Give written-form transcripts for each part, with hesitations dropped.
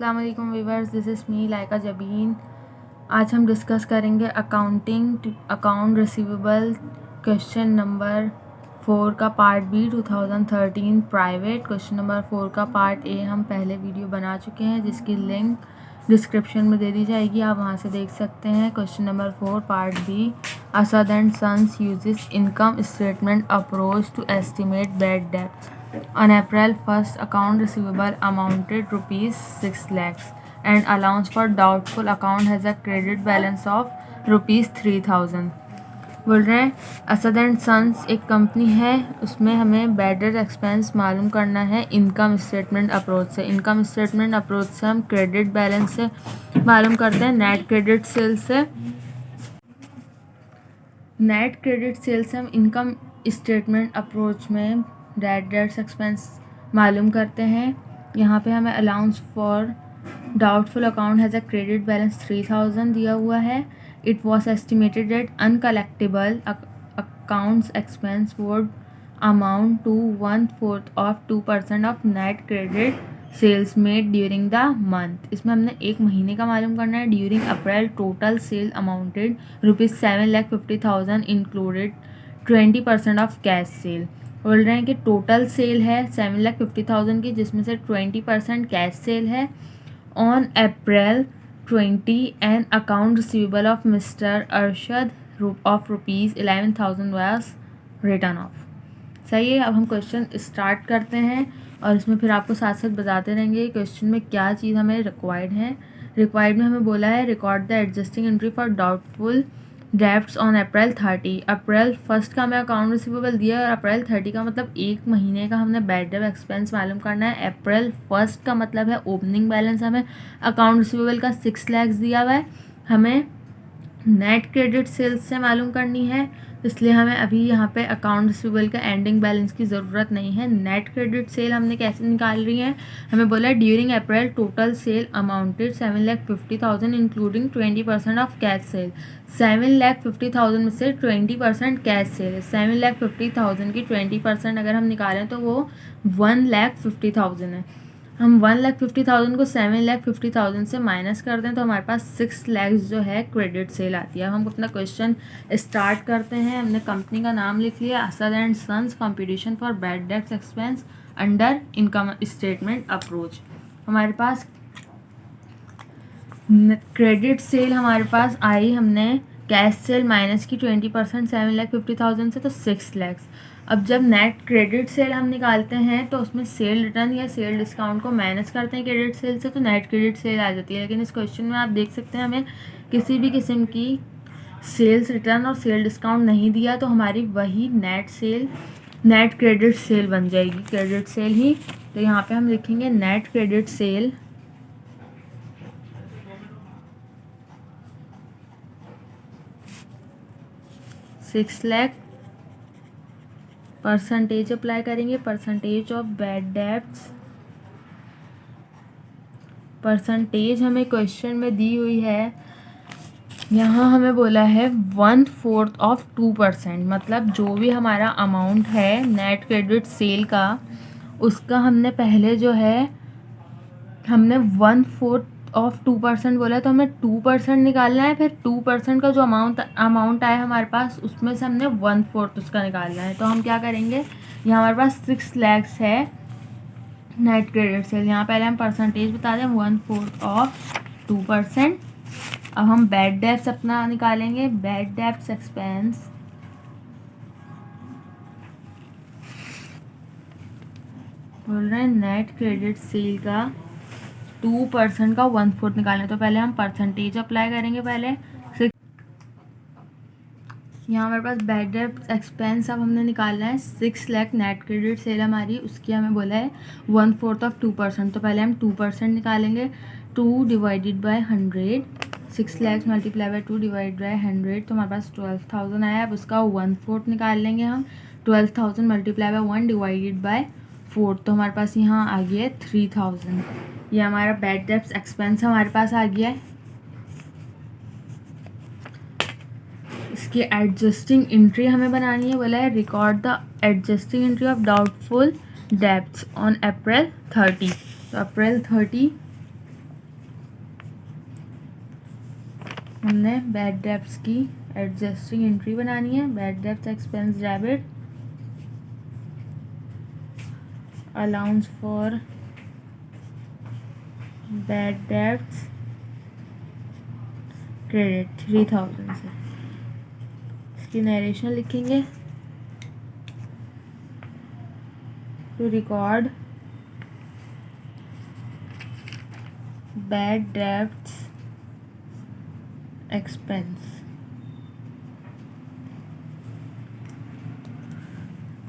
अस्सलाम वालेकुम viewers, this is me Laika Jabeen. आज हम डिस्कस करेंगे accounting two account receivable question number 4 का part B 2013 private. Question number 4 का पार्ट ए हम पहले वीडियो बना चुके हैं जिसकी लिंक डिस्क्रिप्शन में दे दी जाएगी, आप वहां से देख सकते हैं। Question number 4 part B, Asad and sons uses income statement approach to estimate bad debts. On April 1st, account receivable amounted rupees 6 lakhs and allowance for doubtful account has a credit balance of rupees 3000। बोल रहे हैं Asad and sons एक company है, उसमें हमें bad debt expense मालूम करना है इनकम स्टेटमेंट अप्रोच से। इनकम स्टेटमेंट अप्रोच से हम क्रेडिट बैलेंस से मालूम करते हैं, नेट क्रेडिट सेल से। नेट क्रेडिट सेल से हम इनकम स्टेटमेंट अप्रोच में बैड डेट्स एक्सपेंस मालूम करते हैं। यहाँ पे हमें allowance for doubtful account has a credit balance 3000 दिया हुआ है। It was estimated that uncollectable accounts expense would amount to 1/4 of 2% of net credit sales made during the month. इसमें हमने एक महीने का मालूम करना है। During April total sale amounted ₹7,50,000 included 20% of cash sale. बोल रहे हैं कि टोटल सेल है 7,50,000 की, जिसमें से 20% कैश सेल है। On April 20 an account receivable of mister Arshad of ₹11,000 was written of. सही है। अब हम क्वेश्चन स्टार्ट करते हैं और इसमें फिर आपको साथ साथ बताते रहेंगे क्वेश्चन में क्या चीज़ हमें रिक्वायर्ड है। रिक्वायर्ड में हमें बोला है record the adjusting entry for doubtful debts on April 30। अप्रैल 1 का हमें अकाउंट रिसीवेबल दिया है और अप्रैल 30 का मतलब एक महीने का हमने बैड डेट एक्सपेंस मालूम करना है। अप्रैल 1 का मतलब है ओपनिंग बैलेंस हमें अकाउंट रिसीवेबल का 6 लाख दिया हुआ है। हमें नेट क्रेडिट सेल्स से मालूम करनी है, इसलिए हमें अभी यहाँ पे अकाउंट रिसीवेबल का एंडिंग बैलेंस की ज़रूरत नहीं है। नेट क्रेडिट सेल हमने कैसे निकाल रही है, हमें बोला है during April total sale amounted 7,50,000 including 20% of cash cell. 7,50,000 में से 20% कैश सेल है। 7,50,000 की 20% अगर हम निकालें तो वो 1,50,000 है। हम 1,50,000 को 7,50,000 से माइनस कर दें तो हमारे पास 6 लाख जो है क्रेडिट सेल आती है। अब हम अपना क्वेश्चन स्टार्ट करते हैं। हमने कंपनी का नाम लिख लिया, Asad and sons competition for bad debts expense under income statement approach. हमारे पास क्रेडिट सेल हमारे पास आई, हमने कैश सेल माइनस की 20% 7,50,000 से, तो 6 लाख। अब जब नेट क्रेडिट सेल हम निकालते हैं तो उसमें सेल रिटर्न या सेल डिस्काउंट को माइनस करते हैं क्रेडिट सेल से, तो नेट क्रेडिट सेल आ जाती है। लेकिन इस क्वेश्चन में आप देख सकते हैं हमें किसी भी किस्म की सेल्स रिटर्न और सेल डिस्काउंट नहीं दिया, तो हमारी वही नेट क्रेडिट सेल बन जाएगी, क्रेडिट सेल ही। तो यहाँ पे हम लिखेंगे net credit sale $6 lakh. Percentage apply करेंगे, percentage of bad debts. Percentage हमें क्वेश्चन में दी हुई है, यहाँ हमें बोला है 1/4 ऑफ 2%, मतलब जो भी हमारा अमाउंट है नेट क्रेडिट सेल का, उसका हमने पहले जो है हमने 1/4 ऑफ 2% बोला है, तो हमें 2% निकालना है। फिर 2% का जो अमाउंट आया हमारे पास उसमें से हमने 1/4 उसका निकालना है। तो हम क्या करेंगे, यहाँ हमारे पास 6 लैक्स है नेट क्रेडिट सेल। यहाँ पहले हम परसेंटेज बता दें 1/4 ऑफ 2%। अब हम बैड डेब्ट्स अपना निकालेंगे, बैड डेब्ट्स एक्सपेंस बोल रहे हैं नेट क्रेडिट सेल का 2% का 1/4 निकालना है। तो पहले हम परसेंटेज अप्लाई करेंगे। पहले यहाँ हमारे पास बैड डेब्ट एक्सपेंस अब हमने निकालना है 6 लाख नेट क्रेडिट सेल हमारी, उसकी हमें बोला है 1/4 ऑफ 2%। तो पहले हम 2% निकालेंगे, 2 divided by 100, 6 lakh multiply by 2 divide by 100, तो हमारे पास 12,000 आया। अब उसका 1/4 निकाल लेंगे हम, 12,000 मल्टीप्लाई बाय 1 डिवाइडेड बाय 4, तो हमारे पास यहाँ आ गया है 3,000। ये हमारा बैड डेब्ट एक्सपेंस हमारे पास आ गया है। इसकी एडजस्टिंग एंट्री हमें बनानी है, बोला है record the adjusting entry of doubtful debts on April 30। तो अप्रैल 30 हमने बैड डेब्ट्स की एडजस्टिंग एंट्री बनानी है। Bad debts expense debit, allowance for bad debts credit 3000 से। इसकी नरेशन लिखेंगे। To record bad debts expense,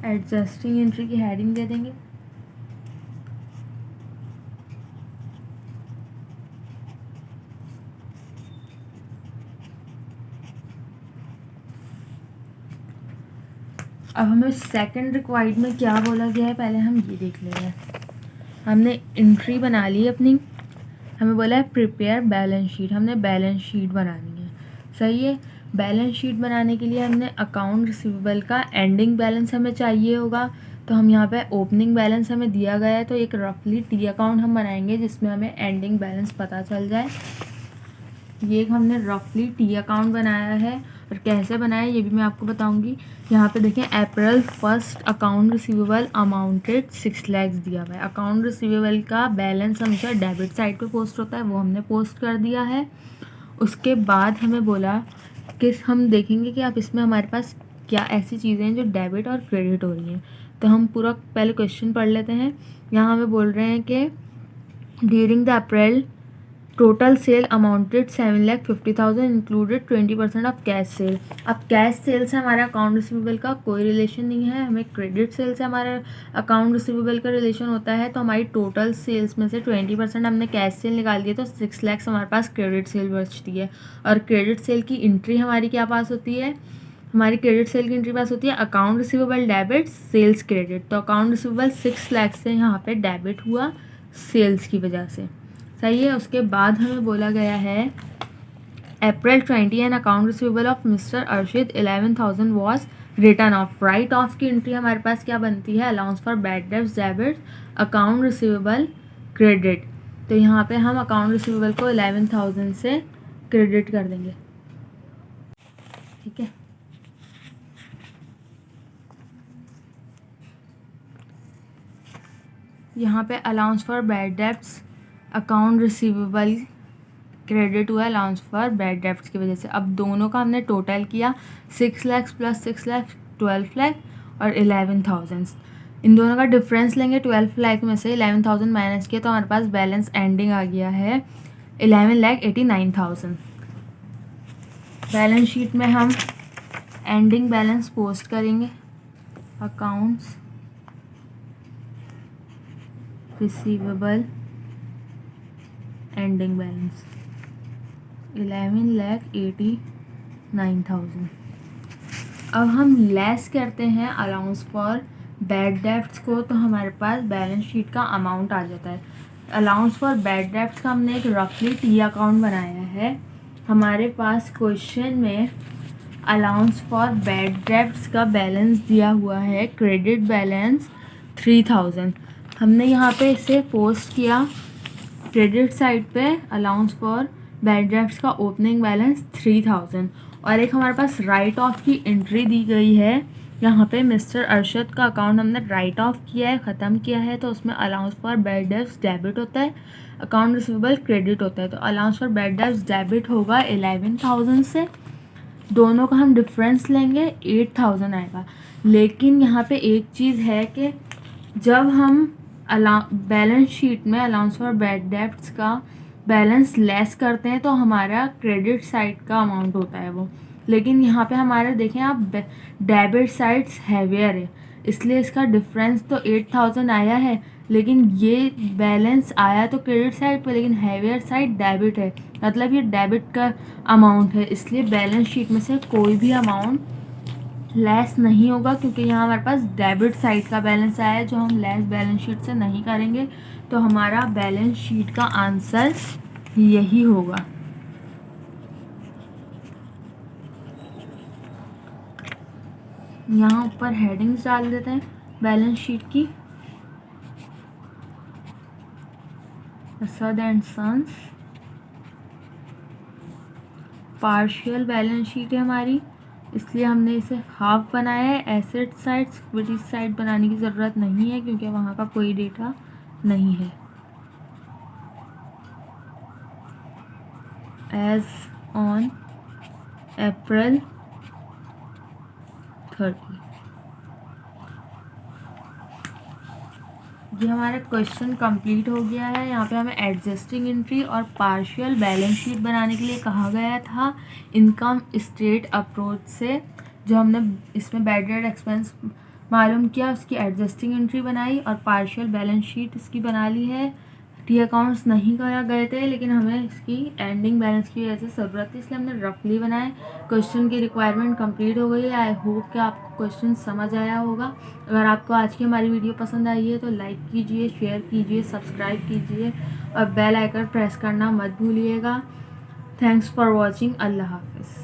adjusting entry की heading दे देंगे। अब हमें सेकंड रिक्वायर्ड में क्या बोला गया है पहले हम ये देख लेते हैं। हमने एंट्री बना ली अपनी, हमें बोला है प्रिपेयर बैलेंस शीट, हमने बैलेंस शीट बनानी है। सही है। बैलेंस शीट बनाने के लिए हमने अकाउंट रिसीवेबल का एंडिंग बैलेंस हमें चाहिए होगा, तो हम यहाँ पे ओपनिंग बैलेंस हमें दिया गया है, तो एक रफली टी अकाउंट हम बनाएंगे जिसमें हमें एंडिंग बैलेंस पता चल जाए। ये हमने रफली टी अकाउंट बनाया है, और कैसे बनाया ये भी मैं आपको बताऊंगी। यहाँ पे देखें अप्रैल 1 अकाउंट रिसीवेबल अमाउंटेड 6 लाख दिया हुआ है। अकाउंट रिसीवेबल का बैलेंस हमेशा डेबिट साइड पे पोस्ट होता है, वो हमने पोस्ट कर दिया है। उसके बाद हमें बोला कि हम देखेंगे कि आप इसमें हमारे पास क्या ऐसी चीज़ें हैं जो डेबिट और क्रेडिट हो रही हैं। तो हम पूरा पहले क्वेश्चन पढ़ लेते हैं। यहाँ हमें बोल रहे हैं कि during the April total sale amounted 7,50,000 included 20% of cash cell. अब कैश सेल से हमारे अकाउंट रिसीवेबल का कोई रिलेशन नहीं है, हमें क्रेडिट सेल से हमारा अकाउंट रिसीवेबल का रिलेशन होता है। तो हमारी टोटल सेल्स में से 20% हमने कैश सेल निकाल दिया, तो 6 लाख हमारे पास क्रेडिट सेल बचती है। और क्रेडिट सेल की एंट्री हमारी क्या पास होती है, हमारी क्रेडिट सेल की एंट्री पास होती है account receivable debit sales credit. तो अकाउंट रिसीवेबल 6 लाख से यहाँ पे डेबिट हुआ सेल्स की वजह से। सही है। उसके बाद हमें बोला गया है April 20 an account receivable of mister Arshid 11,000 was return off. Write off की एंट्री हमारे पास क्या बनती है, allowance for bad debts debit account receivable credit. तो यहाँ पे हम अकाउंट रिसीवेबल को 11,000 से क्रेडिट कर देंगे। ठीक है। यहाँ पे allowance for bad debts account receivable credit हुआ अलाउंस फॉर बैड डेब्ट्स की वजह से। अब दोनों का हमने टोटल किया 6 लाख प्लस 6 लाख 12 लाख और 11,000। इन दोनों का डिफरेंस लेंगे, 12 लाख में से 11,000 माइनस किया तो हमारे पास बैलेंस एंडिंग आ गया है 11,89,000। बैलेंस शीट में हम एंडिंग बैलेंस पोस्ट करेंगे, अकाउंट्स रिसीवेबल एंडिंग बैलेंस 11,89,000। अब हम लेस करते हैं अलाउंस फॉर बैड डेब्ट्स को, तो हमारे पास बैलेंस शीट का अमाउंट आ जाता है। अलाउंस फॉर बैड डेब्ट्स का हमने एक रफली टी अकाउंट बनाया है। हमारे पास क्वेश्चन में अलाउंस फॉर बैड डेब्ट्स का बैलेंस दिया हुआ है क्रेडिट बैलेंस 3,000। हमने यहाँ पे इसे पोस्ट किया क्रेडिट साइड पे अलाउंस फॉर बैड डेब्ट्स का ओपनिंग बैलेंस 3,000, और एक हमारे पास राइट ऑफ की एंट्री दी गई है। यहाँ पे मिस्टर अरशद का अकाउंट हमने राइट ऑफ किया है, ख़त्म किया है, तो उसमें allowance for bad debts debit होता है, अकाउंट रिसीवेबल क्रेडिट होता है। तो allowance for bad debts debit होगा 11,000 से, दोनों का हम डिफरेंस लेंगे 8,000 आएगा। लेकिन यहाँ पे एक चीज़ है कि जब हम बैलेंस शीट में अलाउंस फॉर बैड डेब्ट्स का बैलेंस लेस करते हैं तो हमारा क्रेडिट साइड का अमाउंट होता है वो, लेकिन यहाँ पे हमारा देखें आप डेबिट साइड्स हैवियर है, इसलिए इसका डिफरेंस तो 8,000 आया है, लेकिन ये बैलेंस आया तो क्रेडिट साइड पे, लेकिन हैवियर साइड डेबिट है, मतलब ये डेबिट का अमाउंट है, इसलिए बैलेंस शीट में से कोई भी अमाउंट लेस नहीं होगा, क्योंकि यहाँ हमारे पास डेबिट साइड का बैलेंस आया है जो हम लेस बैलेंस शीट से नहीं करेंगे। तो हमारा बैलेंस शीट का आंसर यही होगा। यहाँ ऊपर हेडिंग्स डाल देते हैं बैलेंस शीट की, Asad and sons partial balance sheet है हमारी, इसलिए हमने इसे हाफ बनाया है। एसेट साइड इक्विटी साइड बनाने की ज़रूरत नहीं है क्योंकि वहाँ का कोई डेटा नहीं है। एज ऑन अप्रैल 30, ये हमारा क्वेश्चन कंप्लीट हो गया है। यहाँ पे हमें एडजस्टिंग एंट्री और पार्शियल बैलेंस शीट बनाने के लिए कहा गया था इनकम स्टेट अप्रोच से। जो हमने इसमें बैड डेट एक्सपेंस मालूम किया, उसकी एडजस्टिंग एंट्री बनाई और पार्शियल बैलेंस शीट इसकी बना ली है। टी अकाउंट्स नहीं करा गए थे लेकिन हमें इसकी एंडिंग बैलेंस की वजह से ज़रूरत थी, इसलिए हमने रफली बनाए। क्वेश्चन की रिक्वायरमेंट कंप्लीट हो गई है। आई होप कि आपको क्वेश्चन समझ आया होगा। अगर आपको आज की हमारी वीडियो पसंद आई है तो लाइक कीजिए, शेयर कीजिए, सब्सक्राइब कीजिए और बेल आइकन प्रेस करना मत भूलिएगा। Thanks for watching. अल्लाह हाफिज़।